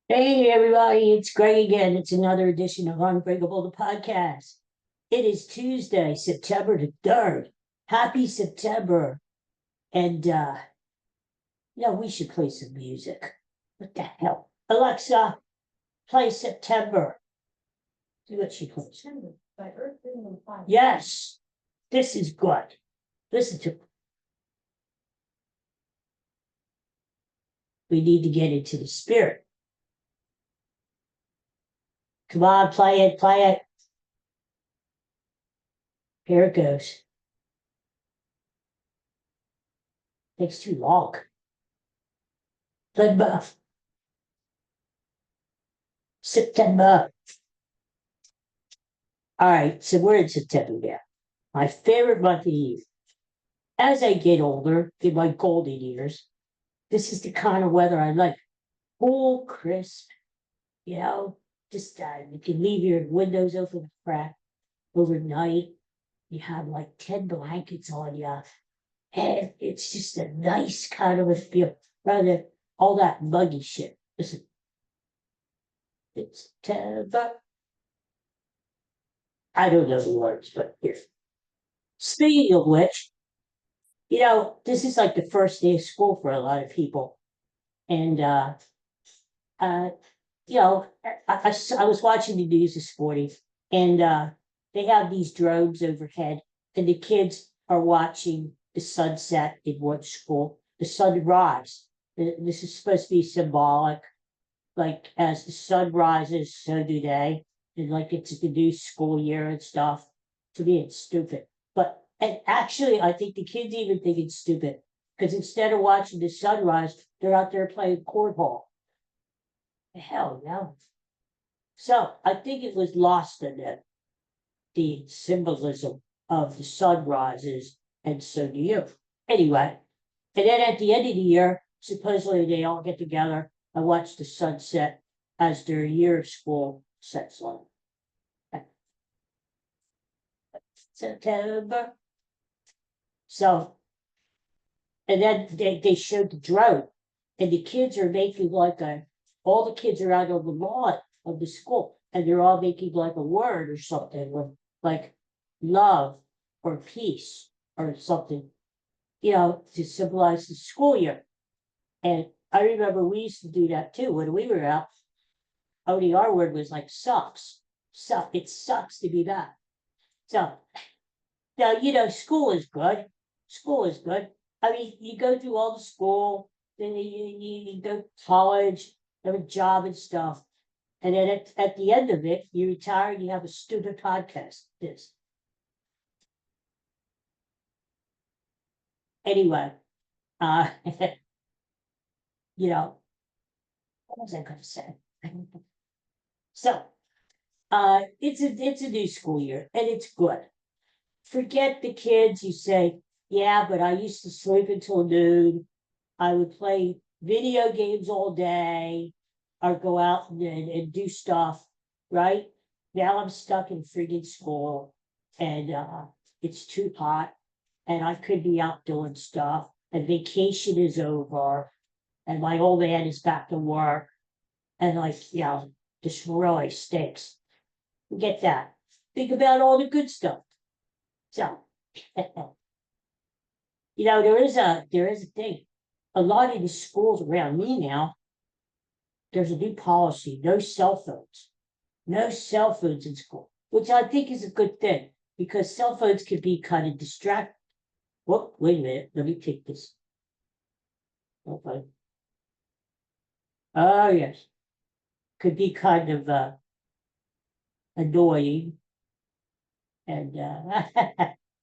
Hey everybody, it's Greg again. It's another edition of Unbreakable, the podcast. It is Tuesday, September the 3rd. Happy September. And we should play some music. What the hell? Alexa, play September. See what she plays. September by Earth, Wind and Fire. Yes, this is good. Listen to. We need to get into the spirit. Come on, play it, play it. Here it goes. Takes too long. September. All right, so we're in September now. My favorite month of the year. As I get older, in my golden years, this is the kind of weather I like. Cool, crisp, you know, just you can leave your windows open a crack overnight. You have like 10 blankets on you, and it's just a nice kind of a feel rather than all that muggy shit. Listen, it's September. I don't know the words, but here. Speaking of which, this is like the first day of school for a lot of people. And, uh, I was watching the news this morning, and they have these drones overhead, and the kids are watching the sunset in one school, the sunrise. This is supposed to be symbolic, like as the sun rises, so do they. And like it's the new school year and stuff. To me, it's stupid. But and actually, I think the kids even think it's stupid because instead of watching the sunrise, they're out there playing cornhole. Hell no. So I think it was lost in it, the symbolism of the sunrises, and so do you. Anyway, and then at the end of the year, supposedly they all get together and watch the sunset as their year of school sets on. September. So, and then they showed the drone, and the kids are making all the kids are out on the lawn of the school, and they're all making like a word or something, with like love or peace or something, to symbolize the school year. And I remember we used to do that too when we were out. Only our word was like sucks. It sucks to be back. So now, school is good. School is good. I mean, you go through all the school, then you go to college, have a job and stuff. And then at the end of it, you retire and you have a stupid podcast. This. Anyway, uh, what was I going to say? So, it's a new school year and it's good. Forget the kids who say, yeah, but I used to sleep until noon. I would play video games all day or go out and do stuff, right? Now I'm stuck in friggin' school and it's too hot and I could be out doing stuff and vacation is over and my old man is back to work and this really stinks. Forget that. Think about all the good stuff. So, there is a thing. A lot of the schools around me now, there's a new policy: no cell phones, no cell phones in school, which I think is a good thing because cell phones can be kind of distracting. Well, wait a minute, let me take this. Okay. Oh yes, could be kind of annoying, and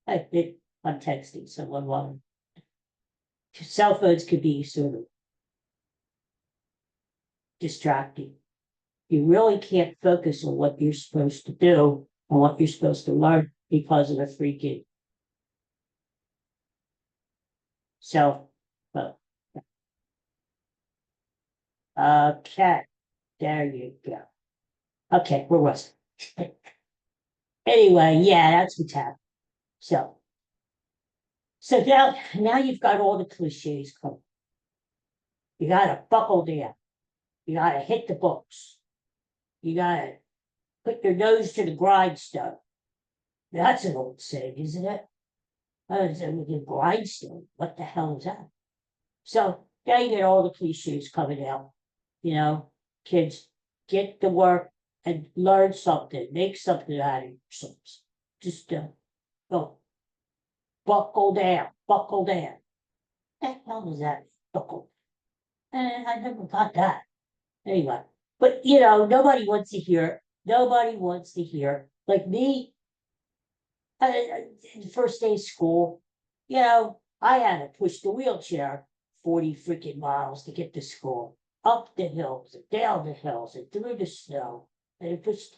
I think I'm texting someone while cell phones could be sort of distracting. You really can't focus on what you're supposed to do and what you're supposed to learn because of a freaking cell phone. Okay, there you go. Okay, where was it? Anyway, yeah, that's what's happening. So, so now you've got all the cliches coming. You got to buckle down. You gotta hit the books. You gotta put your nose to the grindstone. That's an old saying, isn't it? The grindstone. What the hell is that? So now you get all the cliches coming out. You know, kids, get to work and learn something, make something out of yourselves. Just go, buckle down, buckle down. What the hell does that mean? Buckle. I never got that. Anyway, but nobody wants to hear. Nobody wants to hear. Like me, the first day of school, I had to push the wheelchair 40 freaking miles to get to school, up the hills and down the hills and through the snow. And it pushed,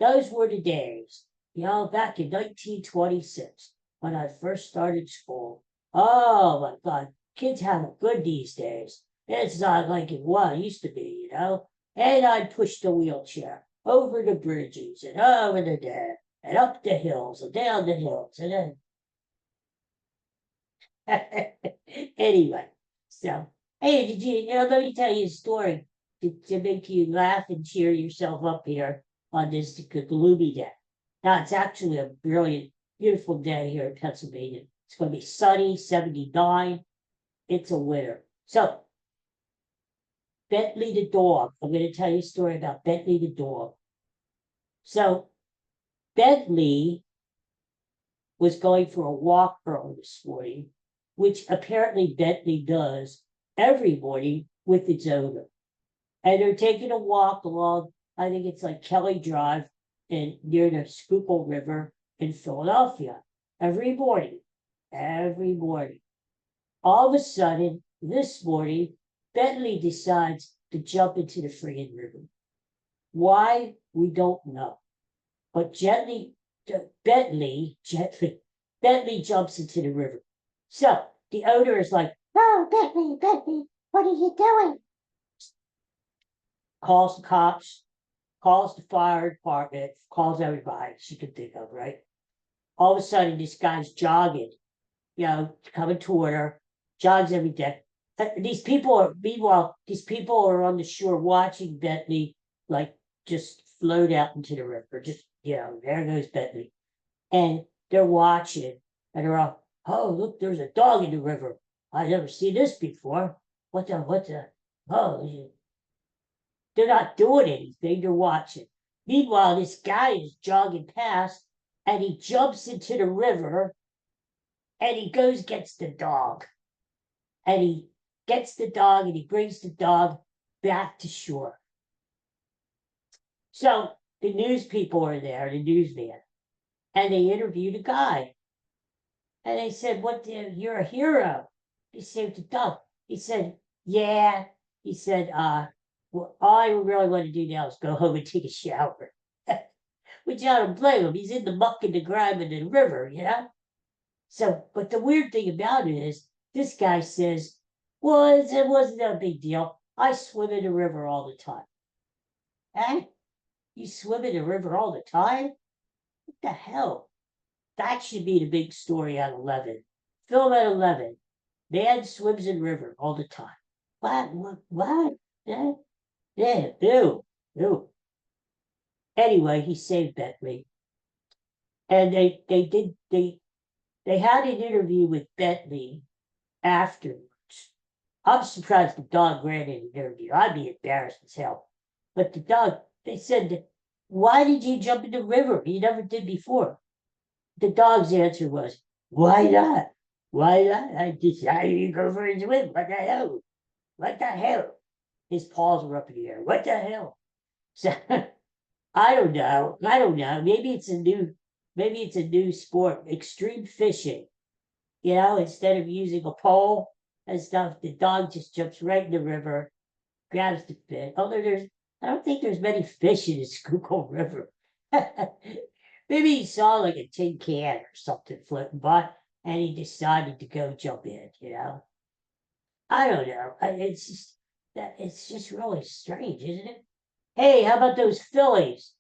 those were the days, back in 1926 when I first started school. Oh my God, kids have it good these days. It's not like it used to be, And I'd push the wheelchair over the bridges and over the dam and up the hills and down the hills and then anyway, so hey, let me tell you a story to make you laugh and cheer yourself up here on this gloomy day. Now it's actually a brilliant, beautiful day here in Pennsylvania. It's going to be sunny, 79. It's a winter. So Bentley the dog. I'm going to tell you a story about Bentley the dog. So Bentley was going for a walk early this morning, which apparently Bentley does every morning with its owner. And they're taking a walk along, I think it's like Kelly Drive and near the Schuylkill River in Philadelphia every morning. Every morning. All of a sudden, this morning, Bentley decides to jump into the friggin' river. Why? We don't know. But Bentley jumps into the river. So the owner is like, "Oh, Bentley, what are you doing?" Calls the cops, calls the fire department, calls everybody she could think of, right? All of a sudden, this guy's jogging, coming toward her, jogs every day. Meanwhile, these people are on the shore watching Bentley, like, just float out into the river. Just, there goes Bentley. And they're watching, and they're all, "Oh, look, there's a dog in the river. I've never seen this before. What the, oh, they're not doing anything, they're watching." Meanwhile, this guy is jogging past, and he jumps into the river, and he gets the dog. And he gets the dog, and he brings the dog back to shore. So the news people are there, the newsman, and they interviewed a guy. And they said, you're a hero. He saved the dog. He said, yeah. He said, well, all I really want to do now is go home and take a shower. Which I don't blame him. He's in the muck and the grime and the river, So, but the weird thing about it is, this guy says, well, it wasn't a big deal. I swim in the river all the time. Eh? You swim in the river all the time? What the hell? That should be the big story at 11. Film at 11. Man swims in river all the time. What? Yeah, ew. Anyway, he saved Bentley. And they had an interview with Bentley afterwards. I'm surprised the dog ran in the interview. I'd be embarrassed as hell. But the dog, they said, why did you jump in the river? You never did before. The dog's answer was, why not? Why not? I decided to go for a swim. What the hell? What the hell? His paws were up in the air. What the hell? So I don't know. Maybe it's a new sport, extreme fishing. Instead of using a pole and stuff, the dog just jumps right in the river, grabs the fish. Although I don't think there's many fish in the Schuylkill River. Maybe he saw like a tin can or something floating by, and he decided to go jump in. I don't know. It's just really strange, isn't it? Hey, how about those Phillies?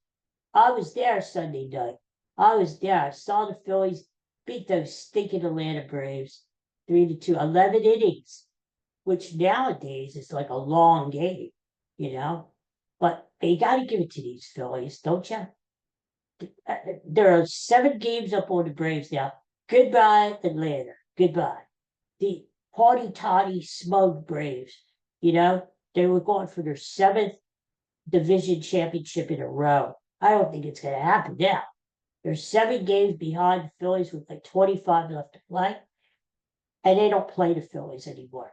I was there Sunday night. I was there. I saw the Phillies beat those stinking Atlanta Braves 3-2, 11 innings, which nowadays is like a long game. you know. But you got to give it to these Phillies, don't you? There are 7 games up on the Braves now. Goodbye, Atlanta. Goodbye. The haughty toddy smug Braves, they were going for their 7th division championship in a row. I don't think it's going to happen now. They're 7 games behind the Phillies with like 25 left to play, and they don't play the Phillies anymore.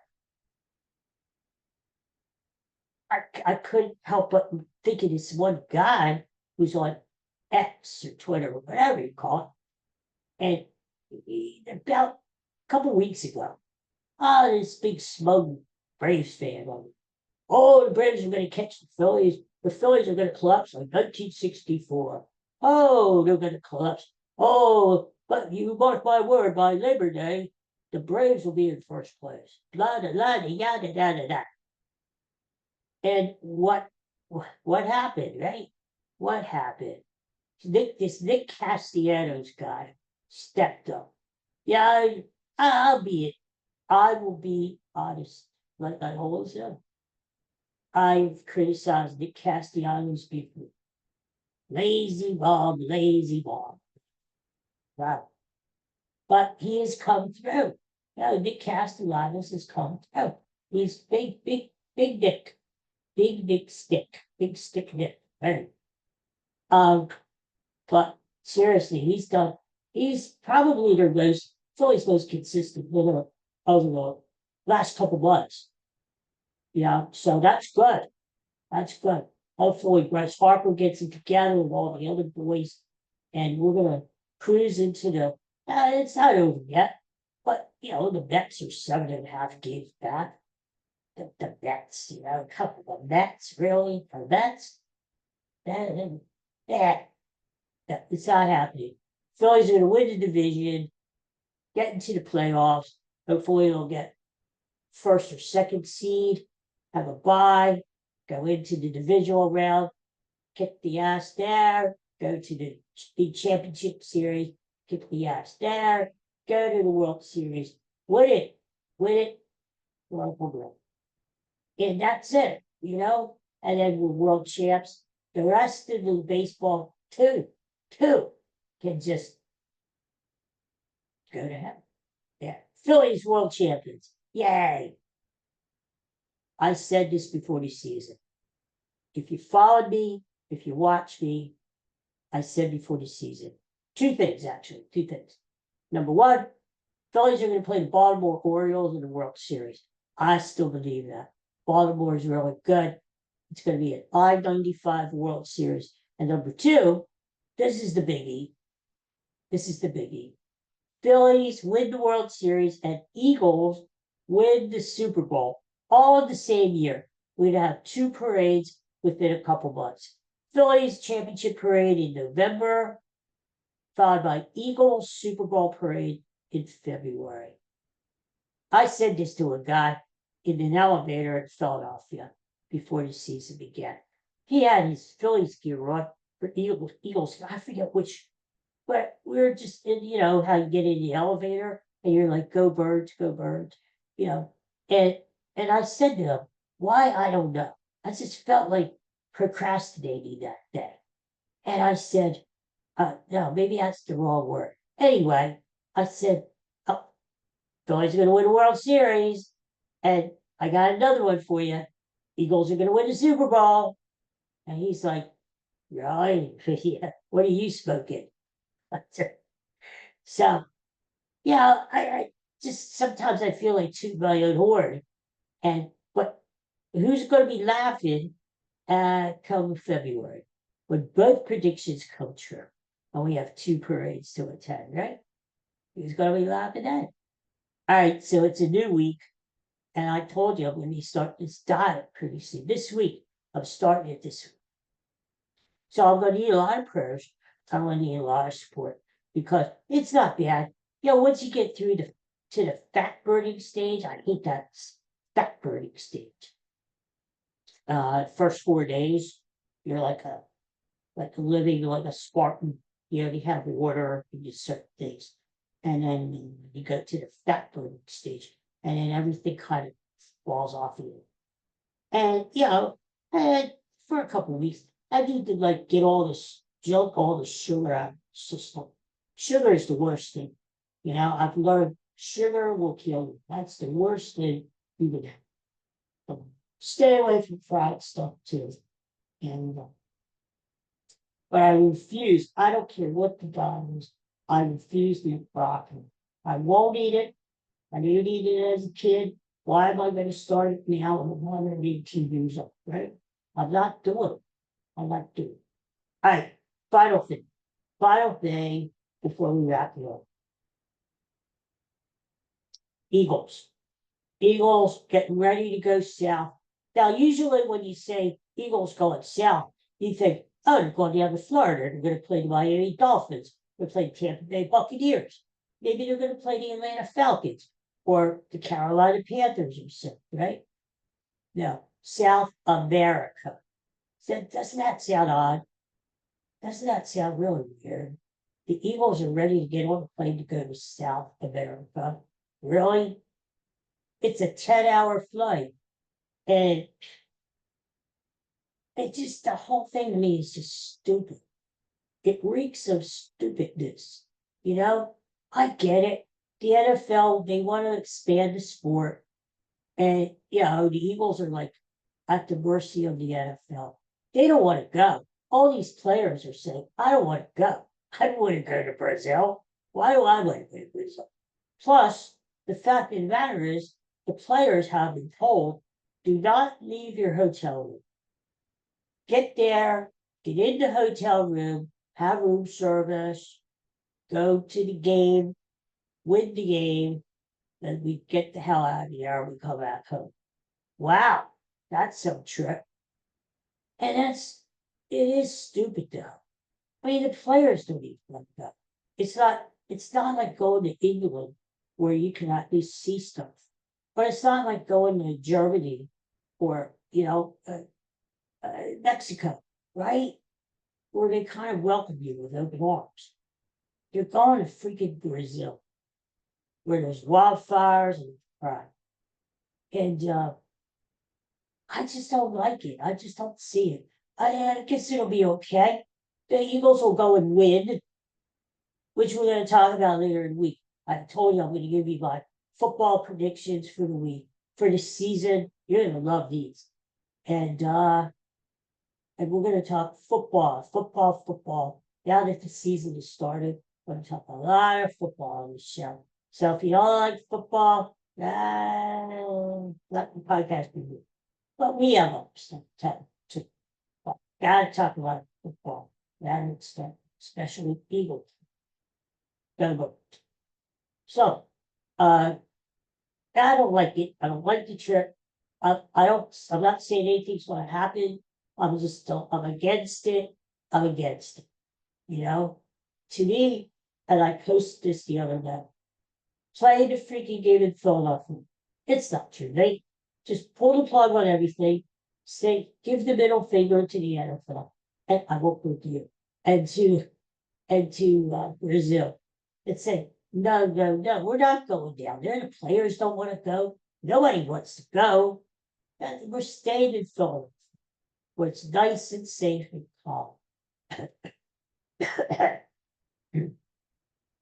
I couldn't help but think of this one guy who's on X or Twitter or whatever you call it, and about a couple weeks ago, this big smug Braves fan oh, the Braves are going to catch the Phillies. The Phillies are going to collapse like 1964. Oh, they're going to collapse. Oh, but you mark my word, by Labor Day, the Braves will be in first place. Blah, blah, blah, yada, yada, yada. And what happened, right? What happened? This Nick Castellanos guy stepped up. Yeah, I will be honest, like I always am. I've criticized Nick Castellanos before. Lazy Bob, lazy Bob. Wow. But he has come through. Nick Castellanos has come through. He's big, big, big Nick. Big, big stick. Big stick Nick. Right? But seriously, he's probably Philly's most consistent winner of the last couple months. So that's good. That's good. Hopefully, Bryce Harper gets it together with all the other boys, and we're gonna cruise into the. It's not over yet, but the Mets are 7.5 games back. The Mets, a couple of Mets, really, the Mets. That it's not happening. Phillies are gonna win the division, get into the playoffs. Hopefully, they'll get first or second seed, have a bye, go into the divisional round, kick the ass there, go to the big championship series, kick the ass there, go to the World Series, win it, World. And that's it, and then we're world champs. The rest of the baseball, two, can just go to heaven. Yeah. Phillies world champions. Yay. I said this before the season. If you followed me, if you watched me, I said before the season. 2 things, actually. 2 things. Number 1, Phillies are going to play the Baltimore Orioles in the World Series. I still believe that. Baltimore is really good. It's going to be an I-95 World Series. And number 2, this is the biggie. Phillies win the World Series and Eagles win the Super Bowl all in the same year. We'd have 2 parades within a couple months. Phillies championship parade in November, followed by Eagles Super Bowl parade in February. I said this to a guy in an elevator in Philadelphia before the season began. He had his Phillies gear on for Eagles. I forget which, but we were just in, how you get in the elevator and you're like, go birds, and I said to him, why? I don't know. I just felt like procrastinating that day. And I said, no, maybe that's the wrong word. Anyway, I said, oh, Phillies are going to win a World Series. And I got another one for you. Eagles are going to win the Super Bowl. And he's like, really? Yeah. What are you smoking? So, I just sometimes I feel like tooting my own horn. But who's going to be laughing come February when both predictions come true and we have 2 parades to attend, right? Who's going to be laughing at? All right, so it's a new week, and I told you I'm going to start this diet pretty soon. This week, I'm starting it this week. So I'm going to need a lot of prayers. I'm going to need a lot of support because it's not bad. Once you get through to the fat burning stage, I hate that fat burning stage. First 4 days, you're like living like a Spartan. You have water, you do certain things. And then you go to the fat burning stage, and then everything kind of falls off of you. And, And for a couple of weeks, I need to like get all this junk, all the sugar out of the system. Sugar is the worst thing. I've learned sugar will kill you. That's the worst thing you can have. Stay away from fried stuff too. And but I refuse. I don't care what the diet is. I refuse to eat broccoli. I won't eat it. I didn't eat it as a kid. Why am I going to start it now when I'm 118 years old? Right? I'm not doing it. I'm not doing it. All right. Final thing. Final thing before we wrap it up. Eagles. Eagles getting ready to go south. Now, usually when you say Eagles going south, you think, oh, they're going down to Florida. They're going to play the Miami Dolphins. They're playing Tampa Bay Buccaneers. Maybe they're going to play the Atlanta Falcons or the Carolina Panthers or something, right? No, South America. Doesn't that sound odd? Doesn't that sound really weird? The Eagles are ready to get on the plane to go to South America. Really? It's a 10-hour flight. And it just, the whole thing to me is just stupid. It reeks of stupidness. I get it. The NFL, they want to expand the sport. And, the Eagles are like at the mercy of the NFL. They don't want to go. All these players are saying, I don't want to go. I don't want to go to Brazil. Why do I want to go to Brazil? Plus, the fact of the matter is, the players have been told, do not leave your hotel room. Get there, get in the hotel room, have room service, go to the game, win the game, then we get the hell out of here and we come back home. Wow, that's some trip. And it is stupid though. I mean, the players don't even like that. It's not like going to England where you can at least see stuff. But it's not like going to Germany or, Mexico, right? Where they kind of welcome you with open arms. You're going to freaking Brazil, where there's wildfires and crime. And I just don't like it. I just don't see it. I guess it'll be okay. The Eagles will go and win, which we're going to talk about later in the week. I told you I'm going to give you my football predictions for the week, for the season. You're going to love these. And we're going to talk football. Now that the season has started, we're going to talk a lot of football on the show. So if you don't like football, let the podcast be good. But we have stuff to gotta talk about football. That stuff, especially Eagles. So, I don't like it. I don't like the trip. I'm not saying anything's going to happen. I'm against it. I'm against it. To me, and I posted this the other day, play the freaking game in Philadelphia. It's not too late. Just pull the plug on everything. Give the middle finger to the NFL, and I work with you, and to Brazil, and say, no, we're not going down there. The players don't want to go. Nobody wants to go. And we're staying in Philadelphia, where it's nice and safe and calm.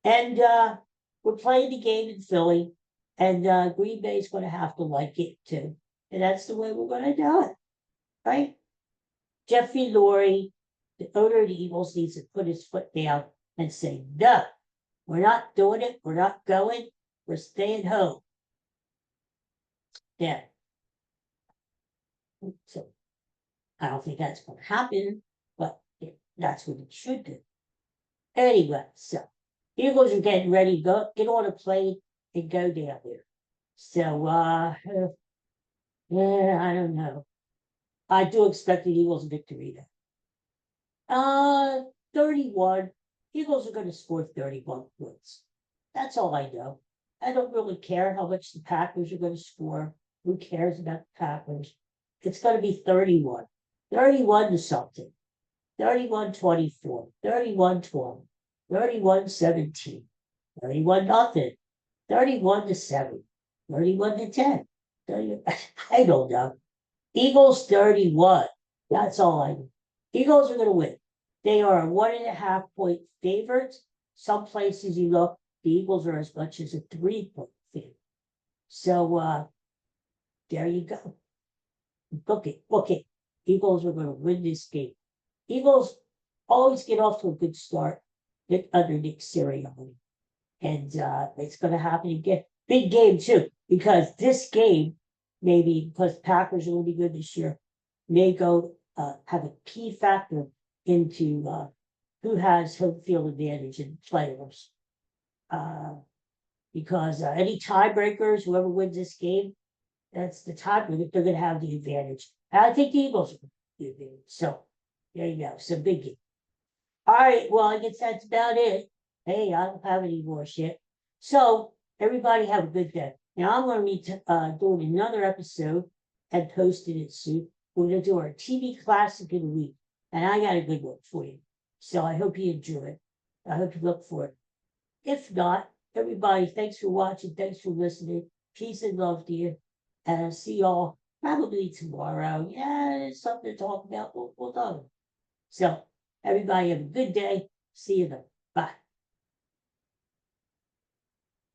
And we're playing the game in Philly, and Green Bay's going to have to like it too. And that's the way we're going to do it, right? Jeffrey Lurie, the owner of the Eagles, needs to put his foot down and say, no, we're not doing it. We're not going. We're staying home. Yeah. So I don't think that's going to happen, but that's what it should do. Anyway, so Eagles are getting ready to go, get on a plane and go down there. So, I don't know. I do expect the Eagles victory though. 31. Eagles are going to score 31 points. That's all I know. I don't really care how much the Packers are going to score. Who cares about the Packers? It's going to be 31. 31 to something. 31-24. 31-20. 31-17. 31-0. 31-7. 31-10. I don't know. Eagles 31. That's all I know. Eagles are gonna win. They are a 1.5 point favorites. Some places you look, the Eagles are as much as a 3 point favorite. So there you go. Book it, book it. Eagles are gonna win this game. Eagles always get off to a good start under Nick Sirianni. And it's gonna happen again. Big game too, because this game, maybe because Packers are gonna be good this year, may go have a key factor into who has home field advantage in playoffs. Because any tiebreakers, whoever wins this game, that's the tiebreaker. They're going to have the advantage. And I think the Eagles are going to have the advantage. So there you go. So big game. All right. Well, I guess that's about it. Hey, I don't have any more shit. So everybody have a good day. Now I'm going to be doing another episode and posting it soon. We're going to do our TV classic of the week. And I got a good one for you. So I hope you enjoy it. I hope you look for it. If not, everybody, thanks for watching. Thanks for listening. Peace and love to you. And I'll see y'all probably tomorrow. Yeah, there's something to talk about. We'll talk. So everybody have a good day. See you then. Bye.